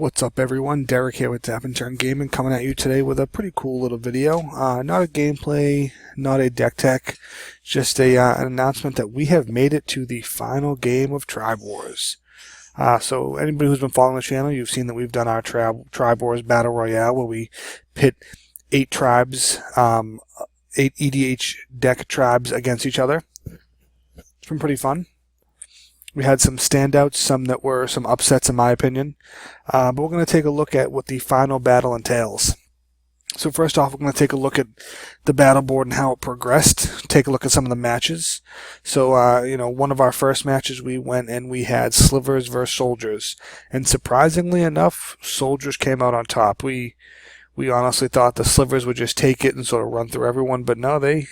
What's up everyone, Derek here with Tap and Turn Gaming coming at you today with a pretty cool little video. Not a gameplay, not a deck tech, just an announcement that we have made it to the final game of Tribe Wars. So anybody who's been following the channel, you've seen that we've done our Tribe Wars Battle Royale where we pit 8 tribes, 8 EDH deck tribes against each other. It's been pretty fun. We had some standouts, some that were some upsets in my opinion, but we're going to take a look at what the final battle entails. So first off, we're going to take a look at the battle board and how it progressed, take a look at some of the matches. So, one of our first matches we went and we had Slivers versus Soldiers, and surprisingly enough, Soldiers came out on top. We honestly thought the Slivers would just take it and sort of run through everyone, but no, they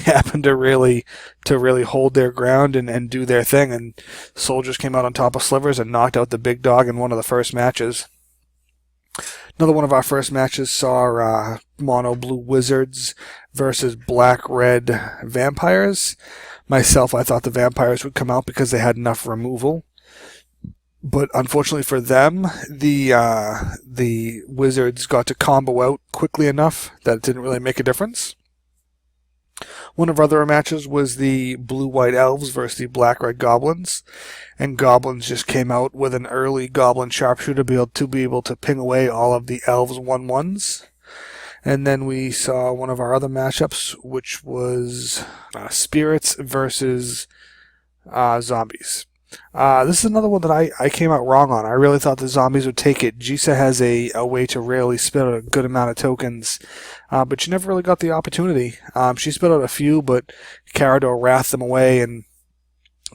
happened to really hold their ground and do their thing, and Soldiers came out on top of Slivers and knocked out the big dog in one of the first matches. Another one of our first matches saw mono blue Wizards versus black red Vampires. Myself, I thought the Vampires would come out because they had enough removal, but unfortunately for them, the Wizards got to combo out quickly enough that it didn't really make a difference. One of our other matches was the blue-white elves versus the black-red goblins, and goblins just came out with an early goblin sharpshooter to be able to ping away all of the elves 1/1s. And then we saw one of our other matchups, which was spirits versus zombies. This is another one that I came out wrong on. I really thought the zombies would take it. Jisa has a way to really spit out a good amount of tokens, but she never really got the opportunity. She spit out a few, but Carador wrathed them away, and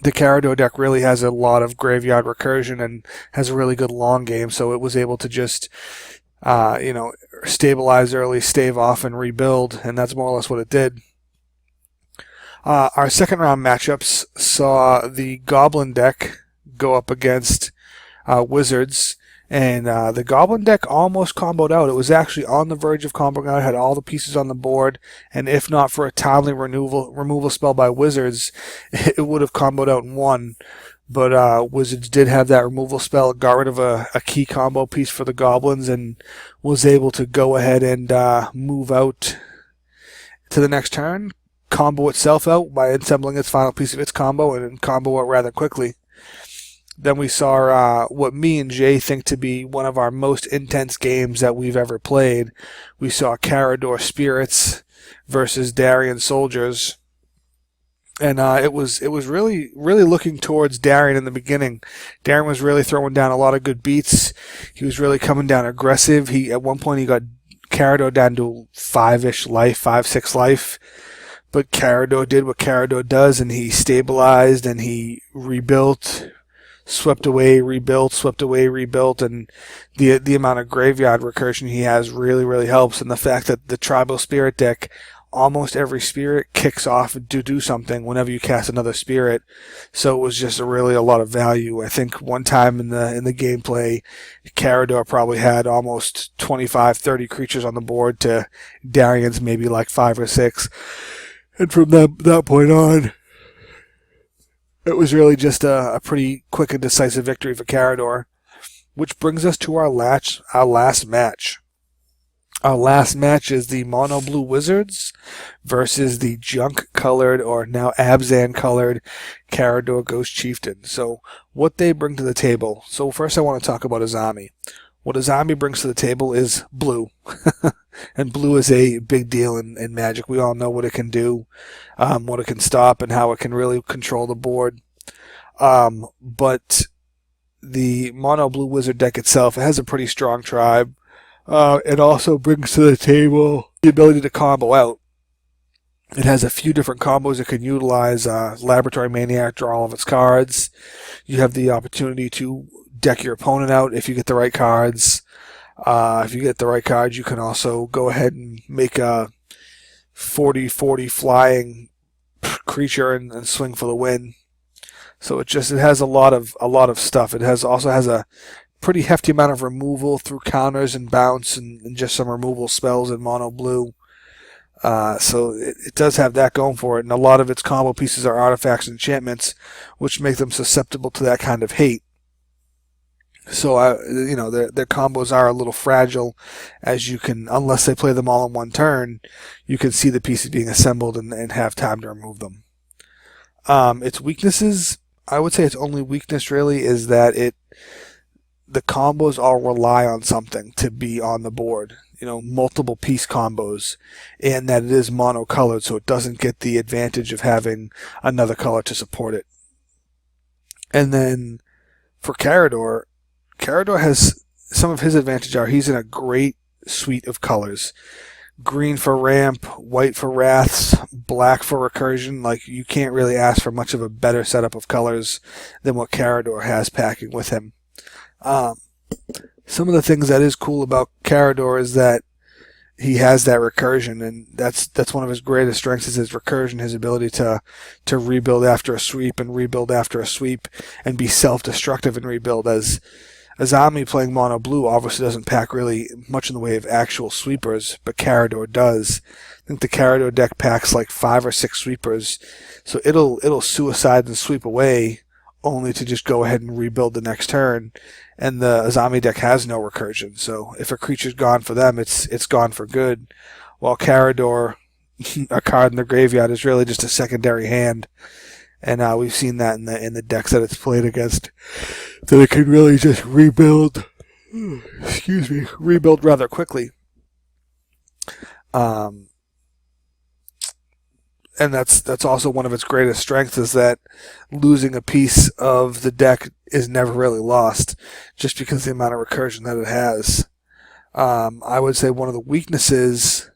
the Carador deck really has a lot of graveyard recursion and has a really good long game, so it was able to just stabilize early, stave off, and rebuild, and that's more or less what it did. Our second round matchups saw the Goblin deck go up against Wizards, and the Goblin deck almost comboed out. It was actually on the verge of comboing out, had all the pieces on the board, and if not for a timely removal spell by Wizards, it would have comboed out and won. But Wizards did have that removal spell, got rid of a key combo piece for the Goblins, and was able to go ahead and move out to the next turn, combo itself out by assembling its final piece of its combo, and combo out rather quickly. Then we saw what me and Jay think to be one of our most intense games that we've ever played. We saw Carador Spirits versus Darien Soldiers, and it was really looking towards Darien in the beginning. Darien was really throwing down a lot of good beats. He was really coming down aggressive. At one point he got Carador down to 5-ish life, 5-6 life. But Carador did what Carador does, and he stabilized and he rebuilt, swept away, rebuilt, swept away, rebuilt, and the amount of graveyard recursion he has really helps. And the fact that the Tribal Spirit deck, almost every spirit kicks off to do something whenever you cast another spirit, so it was just really a lot of value. I think one time in the gameplay, Carador probably had almost 25-30 creatures on the board to Darien's maybe like 5 or 6. And from that point on, it was really just a pretty quick and decisive victory for Carador. Which brings us to our last match. Our last match is the Mono Blue Wizards versus the junk-colored, or now Abzan-colored, Carador Ghost Chieftain. So, what they bring to the table. So first I want to talk about Azami. What Azami brings to the table is blue. And blue is a big deal in Magic. We all know what it can do, what it can stop, and how it can really control the board. But the Mono Blue Wizard deck itself, it has a pretty strong tribe. It also brings to the table the ability to combo out. It has a few different combos it can utilize. Laboratory Maniac, draw all of its cards. You have the opportunity to deck your opponent out if you get the right cards. If you get the right cards, you can also go ahead and make a 40/40 flying creature and swing for the win. So it has a lot of stuff. It also has a pretty hefty amount of removal through counters and bounce and just some removal spells in mono blue. So it does have that going for it, and a lot of its combo pieces are artifacts and enchantments, which make them susceptible to that kind of hate. So their combos are a little fragile, as you can, unless they play them all in one turn, you can see the pieces being assembled and have time to remove them. Its weaknesses, I would say its only weakness really is that the combos all rely on something to be on the board. Multiple piece combos, and that it is monocolored, so it doesn't get the advantage of having another color to support it. And then for Carador has some of his advantage are he's in a great suite of colors. Green for ramp, white for wraths, black for recursion. Like, you can't really ask for much of a better setup of colors than what Carador has packing with him. Some of the things that is cool about Carador is that he has that recursion, and that's one of his greatest strengths, is his recursion, his ability to rebuild after a sweep and rebuild after a sweep and be self-destructive and rebuild. As Azami playing mono blue obviously doesn't pack really much in the way of actual sweepers, but Carador does. I think the Carador deck packs like 5 or 6 sweepers, so it'll suicide and sweep away only to just go ahead and rebuild the next turn. And the Azami deck has no recursion, so if a creature's gone for them, it's gone for good. While Carador, a card in the graveyard, is really just a secondary hand, and we've seen that in the decks that it's played against, that it can really just rebuild. Rebuild rather quickly. And that's also one of its greatest strengths, is that losing a piece of the deck is never really lost, just because of the amount of recursion that it has. I would say one of the weaknesses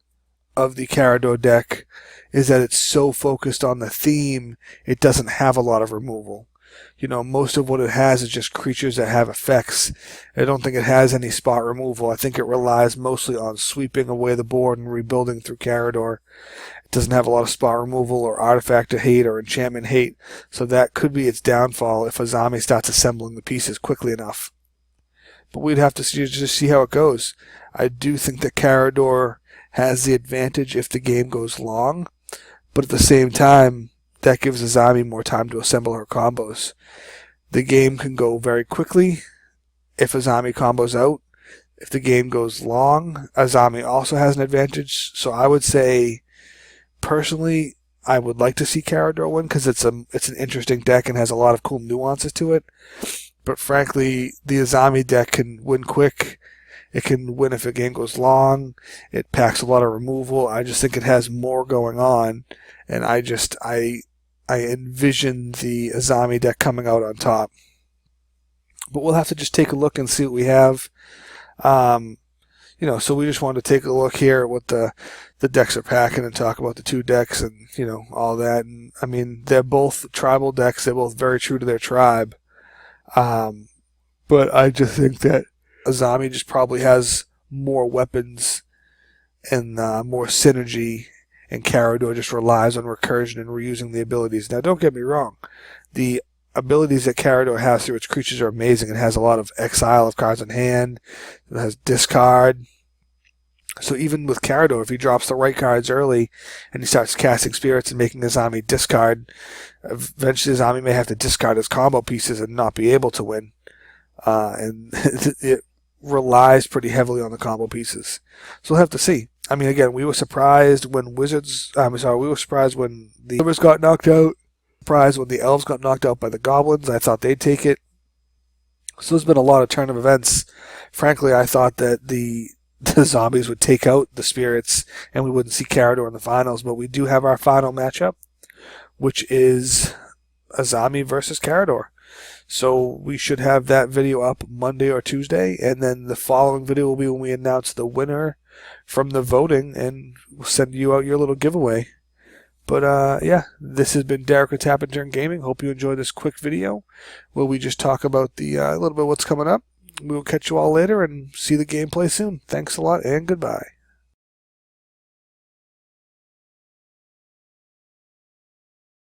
of the Carador deck is that it's so focused on the theme, it doesn't have a lot of removal. Most of what it has is just creatures that have effects. I don't think it has any spot removal. I think it relies mostly on sweeping away the board and rebuilding through Carador. It doesn't have a lot of spot removal or artifact hate or enchantment hate, so that could be its downfall if Azami starts assembling the pieces quickly enough. But we'd have to just see how it goes. I do think that Carador has the advantage if the game goes long, but at the same time, that gives Azami more time to assemble her combos. The game can go very quickly if Azami combos out. If the game goes long, Azami also has an advantage. So I would say, personally, I would like to see Carador win, because it's an interesting deck and has a lot of cool nuances to it. But frankly, the Azami deck can win quick. It can win if a game goes long. It packs a lot of removal. I just think it has more going on, and I envision the Azami deck coming out on top. But we'll have to just take a look and see what we have. So we just wanted to take a look here at what the decks are packing and talk about the two decks and, all that. And I mean, they're both tribal decks. They're both very true to their tribe. But I just think that Azami just probably has more weapons and more synergy, and Carador just relies on recursion and reusing the abilities. Now, don't get me wrong. The abilities that Carador has through its creatures are amazing. It has a lot of exile of cards in hand. It has discard. So even with Carador, if he drops the right cards early and he starts casting spirits and making Azami discard, eventually Azami may have to discard his combo pieces and not be able to win. And it relies pretty heavily on the combo pieces. So we'll have to see. I mean, again, we were surprised when we were surprised when the Elves got knocked out. Surprised when the Elves got knocked out by the Goblins. I thought they'd take it. So there's been a lot of turn of events. Frankly, I thought that the zombies would take out the spirits and we wouldn't see Carador in the finals, but we do have our final matchup, which is Azami versus Carador. So we should have that video up Monday or Tuesday, and then the following video will be when we announce the winner from the voting, and we'll send you out your little giveaway. But yeah, this has been Derek with Tap and Turn Gaming. Hope you enjoyed this quick video where we just talk about the a little bit of what's coming up. We will catch you all later and see the gameplay soon. Thanks a lot, and goodbye.